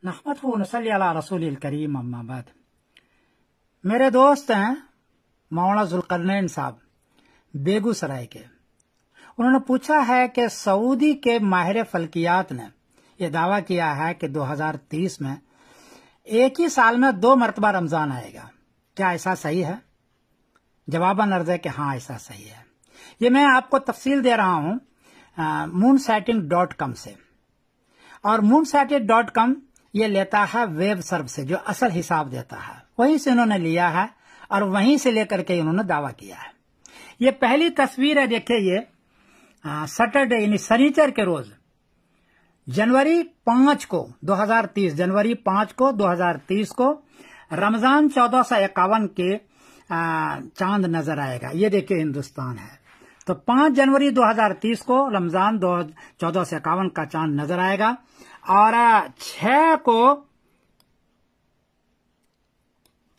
نحمدہ ونصلی علی رسول الکریم اما بعد. میرے دوست ہیں مولانا ذوالقرنین صاحب بیگو سرائے کے. انہوں نے پوچھا ہے کہ سعودی کے ماہر فلکیات نے یہ دعویٰ کیا ہے کہ 2030 میں ایک ہی سال میں 2 مرتبہ رمضان آئے گا. کیا ایسا صحیح ہے؟ جواباً عرض ہے کہ ہاں ایسا صحیح ہے. یہ میں آپ کو تفصیل دے رہا ہوں moonsighting.com سے. اور moonsighting.com یہ لیتا ہے ویب سرو سے جو اصل حساب دیتا ہے، وہیں سے انہوں نے لیا ہے اور وہیں سے لے کر کے انہوں نے دعویٰ کیا ہے. یہ پہلی تصویر ہے، دیکھیں یہ سیٹرڈے یعنی سنیچر کے روز جنوری 5 کو 2030 کو رمضان 1451 کے چاند نظر آئے گا. یہ دیکھیں ہندوستان ہے تو 5 جنوری 2030 کو رمضان 1451 کا چاند نظر آئے گا اور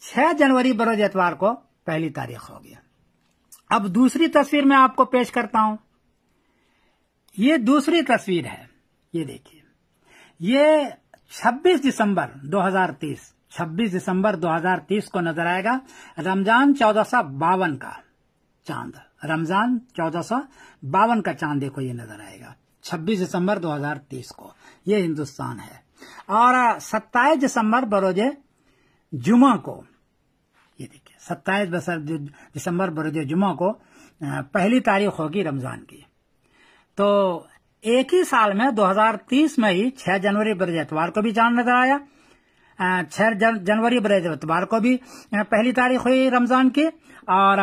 6 جنوری بروز اتوار کو پہلی تاریخ ہوگی. اب دوسری تصویر میں آپ کو پیش کرتا ہوں. یہ دوسری تصویر ہے، یہ دیکھیے، یہ 26 دسمبر 2030 کو نظر آئے گا رمضان 1452 کا چاند. رمضان 1452 کا چاند دیکھو یہ نظر آئے گا 26 دسمبر 2030 کو. یہ ہندوستان ہے. اور 27 دسمبر بروز جمعہ کو، یہ دیکھیں 27 دسمبر بروز جمعہ کو پہلی تاریخ ہوگی رمضان کی. تو ایک ہی سال میں 2030 میں ہی 6 جنوری بروز اتوار کو بھی چاند نظر آیا، 6 جنوری بروز اتوار کو بھی پہلی تاریخ ہوئی رمضان کی، اور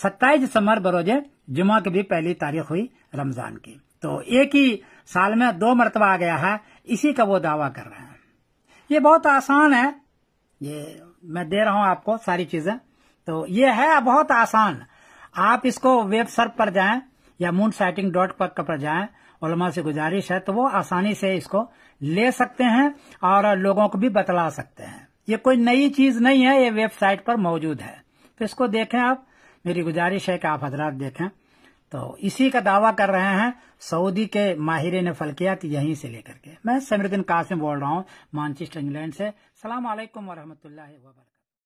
27 دسمبر بروز جمعہ کی بھی پہلی تاریخ ہوئی رمضان کی. تو ایک ہی سال میں 2 مرتبہ آ گیا ہے، اسی کا وہ دعویٰ کر رہے ہیں. یہ بہت آسان ہے، یہ میں دے رہا ہوں آپ کو ساری چیزیں. تو یہ ہے بہت آسان. آپ اس کو ویب سرچ پر جائیں یا moonsighting.com پر جائیں. علماء سے گزارش ہے تو وہ آسانی سے اس کو لے سکتے ہیں اور لوگوں کو بھی بتلا سکتے ہیں. یہ کوئی نئی چیز نہیں ہے، یہ ویب سائٹ پر موجود ہے. تو اس کو دیکھیں آپ. میری گزارش ہے کہ آپ حضرات دیکھیں. تو اسی کا دعویٰ کر رہے ہیں سعودی کے ماہرین فلکیات یہیں سے لے کر کے. میں سمیر الدین قاسم بول رہا ہوں مانچسٹر انگلینڈ سے. السلام علیکم ورحمۃ اللہ وبرکاتہ.